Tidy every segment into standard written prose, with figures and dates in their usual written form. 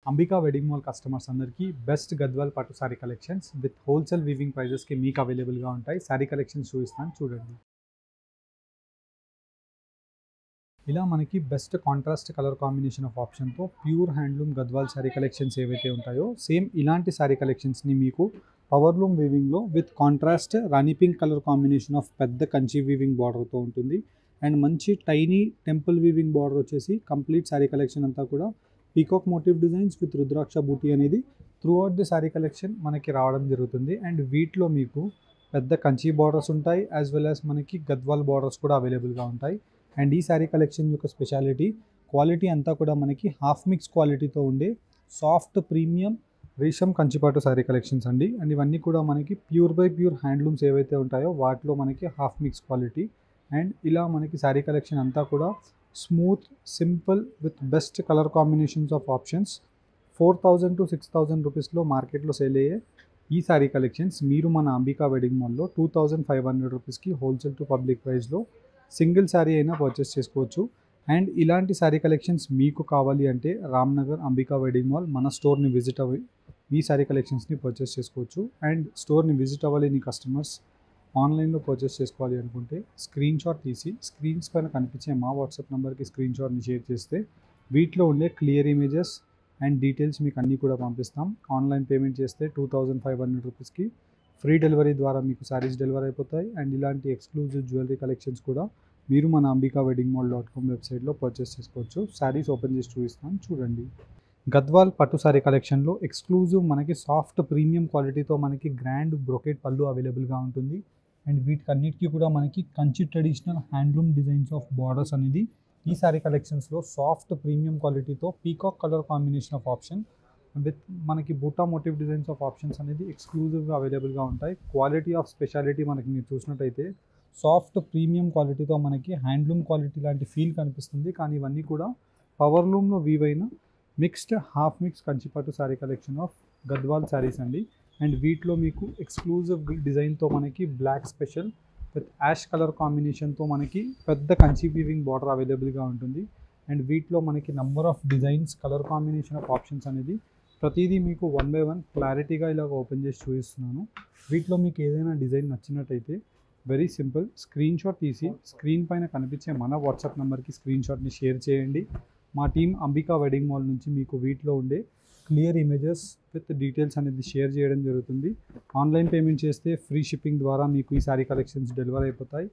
Ambika wedding mall customers అందరికీ best Gadwal పట్టు sari collections with wholesale weaving ప్రైజెస్కి మీకు అవైలబుల్గా ఉంటాయి. సారీ కలెక్షన్స్ చూపిస్తాను చూడండి. ఇలా మనకి best contrast colour combination of ఆప్షన్తో pure handloom Gadwal sari collections ఏవైతే ఉంటాయో సేమ్ ఇలాంటి సారీ కలెక్షన్స్ని మీకు పవర్లూమ్ వీవింగ్లో with contrast rani pink colour combination of పెద్ద కంచి వీవింగ్ బార్డర్తో ఉంటుంది. అండ్ మంచి టైనీ టెంపుల్ వీవింగ్ బార్డర్ వచ్చేసి కంప్లీట్ సారీ కలెక్షన్ అంతా కూడా పీకాక్ మోటివ్ డిజైన్స్ విత్ రుద్రాక్ష బూటీ అనేది through out the sorry collection మనకి రావడం జరుగుతుంది. అండ్ వీటిలో మీకు పెద్ద కంచి బార్డర్స్ ఉంటాయి, యాజ్ వెల్ యాజ్ మనకి గద్వాల్ బార్డర్స్ కూడా అవైలబుల్గా ఉంటాయి. అండ్ ఈ సారీ కలెక్షన్ యొక్క స్పెషాలిటీ క్వాలిటీ అంతా కూడా మనకి హాఫ్ మిక్స్ క్వాలిటీతో ఉండే సాఫ్ట్ ప్రీమియం రేషం కంచిపాటు సారీ కలెక్షన్స్ అండి. అండ్ ఇవన్నీ కూడా మనకి ప్యూర్ బై ప్యూర్ హ్యాండ్లూమ్స్ ఏవైతే ఉంటాయో వాటిలో మనకి హాఫ్ మిక్స్ క్వాలిటీ. అండ్ ఇలా మనకి సారీ కలెక్షన్ అంతా కూడా smooth simple with best colour combinations of options 4,000 to 6,000 రూపీస్లో మార్కెట్లో సేల్ అయ్యే ఈ సారీ కలెక్షన్స్ మీరు మన అంబికా వెడ్డింగ్ మాల్లో 2,500 రూపీస్కి హోల్సేల్ టు పబ్లిక్ ప్రైస్లో సింగిల్ శారీ అయినా పర్చేస్ చేసుకోవచ్చు. అండ్ ఇలాంటి శారీ కలెక్షన్స్ మీకు కావాలి అంటే రామ్నగర్ అంబికా వెడ్డింగ్ మాల్ మన స్టోర్ని విజిట్ అవ్వి ఈ శారీ కలెక్షన్స్ని పర్చేస్ చేసుకోవచ్చు. అండ్ స్టోర్ని విజిట్ అవ్వలేని కస్టమర్స్ ఆన్లైన్లో పర్చేస్ చేసుకోవాలి అనుకుంటే స్క్రీన్ షాట్ తీసి స్క్రీన్స్ పైన కనిపించే మా వాట్సాప్ నెంబర్కి స్క్రీన్ షాట్ని షేర్ చేస్తే వీటిలో ఉండే క్లియర్ ఇమేజెస్ అండ్ డీటెయిల్స్ మీకు అన్నీ కూడా పంపిస్తాం. ఆన్లైన్ పేమెంట్ చేస్తే 2,500 రూపీస్కి ఫ్రీ డెలివరీ ద్వారా మీకు శారీస్ డెలివరీ అయిపోతాయి. అండ్ ఇలాంటి ఎక్స్క్లూజివ్ జ్యువెలరీ కలెక్షన్స్ కూడా మీరు మన అంబికా వెడ్డింగ్ మాల్ .com వెబ్సైట్లో పర్చేస్ చేసుకోవచ్చు. శారీస్ ఓపెన్ చేసి చూపిస్తాం చూడండి. గద్వాల్ పట్టు సారీ కలెక్షన్లో ఎక్స్క్లూజివ్ మనకి సాఫ్ట్ ప్రీమియం క్వాలిటీతో మనకి గ్రాండ్ బ్రొకెట్ పళ్ళు అవైలబుల్గా ఉంటుంది. అండ్ వీటికన్నిటికీ కూడా మనకి Kanchi traditional handloom designs of borders అనేది ఈ సారీ కలెక్షన్స్లో సాఫ్ట్ ప్రీమియం క్వాలిటీతో peacock colour combination of option with మనకి బూటా మోటివ్ డిజైన్స్ ఆఫ్ ఆప్షన్స్ అనేది ఎక్స్క్లూజివ్గా అవైలబుల్గా ఉంటాయి. క్వాలిటీ ఆఫ్ స్పెషాలిటీ మనకి మీరు చూసినట్టయితే సాఫ్ట్ ప్రీమియం క్వాలిటీతో మనకి హ్యాండ్లూమ్ క్వాలిటీ లాంటి ఫీల్ కనిపిస్తుంది. కానీ ఇవన్నీ కూడా పవర్లూమ్లో వీవైన మిక్స్డ్ హాఫ్ మిక్స్ కంచిపట్టు సారీ కలెక్షన్ ఆఫ్ గద్వాల్ శారీస్ అండి. అండ్ వీటిలో మీకు ఎక్స్క్లూజివ్ డిజైన్తో మనకి black special with ash colour కాంబినేషన్తో మనకి పెద్ద కంచి వీవింగ్ బార్డర్ అవైలబుల్గా ఉంటుంది. అండ్ వీటిలో మనకి number of designs colour combination of options అనేది ప్రతిదీ మీకు 1 by 1 క్లారిటీగా ఇలాగ ఓపెన్ చేసి చూపిస్తున్నాను. వీటిలో మీకు ఏదైనా డిజైన్ నచ్చినట్టయితే వెరీ సింపుల్ స్క్రీన్ షాట్ తీసి స్క్రీన్ పైన కనిపించే మన వాట్సాప్ నెంబర్కి స్క్రీన్ షాట్ని షేర్ చేయండి. మా టీం అంబికా వెడ్డింగ్ మాల్ నుంచి మీకు వీటిలో ఉండే క్లియర్ ఇమేజెస్ విత్ డీటెయిల్స్ అనేది షేర్ చేయడం జరుగుతుంది. ఆన్లైన్ పేమెంట్ చేస్తే ఫ్రీ షిప్పింగ్ ద్వారా మీకు ఈ సారీ కలెక్షన్స్ డెలివరీ అయిపోతాయి.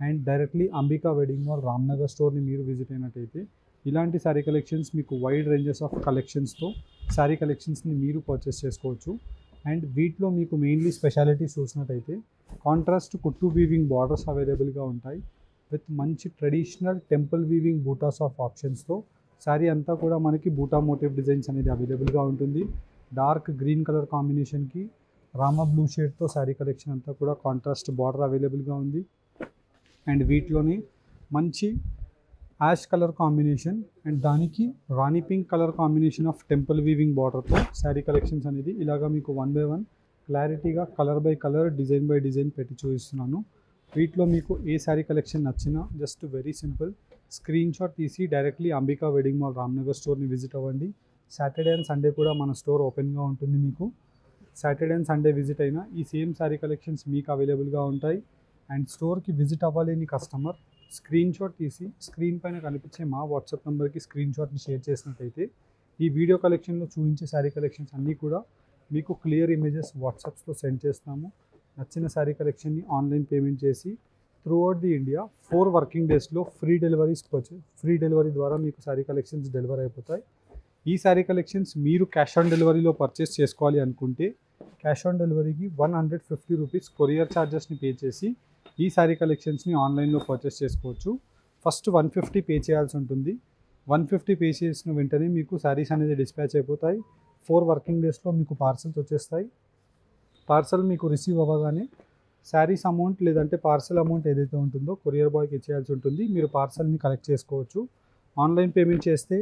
And directly Ambika wedding mall Ramnagar స్టోర్ని మీరు విజిట్ అయినట్టయితే ఇలాంటి సారీ కలెక్షన్స్ మీకు వైడ్ రేంజెస్ ఆఫ్ కలెక్షన్స్తో సారీ కలెక్షన్స్ని మీరు పర్చేస్ చేసుకోవచ్చు. అండ్ వీటిలో మీకు మెయిన్లీ స్పెషాలిటీస్ చూసినట్టయితే కాంట్రాస్ట్ కుట్టు వీవింగ్ బార్డర్స్ అవైలబుల్గా ఉంటాయి విత్ మంచి traditional temple weaving butas of ఆప్షన్స్తో శారీ అంతా కూడా మనకి బూటా మోటివ్ డిజైన్స్ అనేది అవైలబుల్గా ఉంటుంది. డార్క్ గ్రీన్ కలర్ కాంబినేషన్కి రామా బ్లూ షేడ్తో శారీ కలెక్షన్ అంతా కూడా కాంట్రాస్ట్ బార్డర్ అవైలబుల్గా ఉంది. అండ్ వీటిలోని మంచి యాష్ కలర్ కాంబినేషన్ అండ్ దానికి Rani pink colour combination of temple weaving బార్డర్తో శారీ కలెక్షన్స్ అనేది ఇలాగా మీకు 1 by 1 క్లారిటీగా colour by colour design by design పెట్టి చూపిస్తున్నాను. వీటిలో మీకు ఏ శారీ కలెక్షన్ నచ్చినా just very simple screenshot తీసి directly Ambika wedding mall Ramnagar స్టోర్ని విజిట్ అవ్వండి. సాటర్డే అండ్ సండే కూడా మన స్టోర్ ఓపెన్గా ఉంటుంది. మీకు సాటర్డే అండ్ సండే విజిట్ అయినా ఈ సేమ్ శారీ కలెక్షన్స్ మీకు అవైలబుల్గా ఉంటాయి. అండ్ స్టోర్కి విజిట్ అవ్వలేని కస్టమర్ స్క్రీన్ షాట్ తీసి స్క్రీన్ పైన కనిపించే మా వాట్సాప్ నెంబర్కి స్క్రీన్ షాట్ని షేర్ చేసినట్టయితే ఈ వీడియో కలెక్షన్లో చూపించే శారీ కలెక్షన్స్ అన్నీ కూడా మీకు క్లియర్ ఇమేజెస్ వాట్సాప్స్లో సెండ్ చేస్తాము. నచ్చిన శారీ కలెక్షన్ని ఆన్లైన్ పేమెంట్ చేసి through out the India 4 working డేస్లో ఫ్రీ డెలివరీ ద్వారా మీకు శారీ కలెక్షన్స్ డెలివరీ అయిపోతాయి. ఈ శారీ కలెక్షన్స్ మీరు క్యాష్ ఆన్ డెలివరీలో పర్చేస్ చేసుకోవాలి అనుకుంటే క్యాష్ ఆన్ డెలివరీకి 150 రూపీస్ కొరియర్ ఛార్జెస్ని పే చేసి ఈ శారీ కలెక్షన్స్ని ఆన్లైన్లో పర్చేస్ చేసుకోవచ్చు. ఫస్ట్ 150 పే చేయాల్సి ఉంటుంది. 150 పే చేసిన వెంటనే మీకు శారీస్ అనేది డిస్పాచ్ అయిపోతాయి. 4 వర్కింగ్ డేస్లో మీకు పార్సల్స్ వచ్చేస్తాయి. పార్సల్ మీకు రిసీవ్ అవ్వగానే శారీస్ అమౌంట్ లేదంటే పార్సల్ అమౌంట్ ఏదైతే ఉంటుందో కొరియర్ బాయ్కి ఇచ్చేయాల్సి ఉంటుంది. మీరు పార్సల్ని కలెక్ట్ చేసుకోవచ్చు. ఆన్లైన్ పేమెంట్ చేస్తే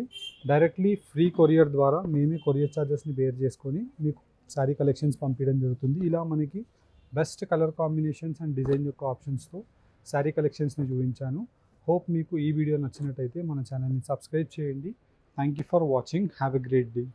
డైరెక్ట్లీ ఫ్రీ కొరియర్ ద్వారా మేమే కొరియర్ ఛార్జెస్ని బేర్ చేసుకొని మీకు శారీ కలెక్షన్స్ పంపించడం జరుగుతుంది. ఇలా మనకి best colour combinations and design యొక్క ఆప్షన్స్తో శారీ కలెక్షన్స్ని చూపించాను. హోప్ మీకు ఈ వీడియో నచ్చినట్టయితే మన ఛానల్ని సబ్స్క్రైబ్ చేయండి. Thank you for watching. Have a great day.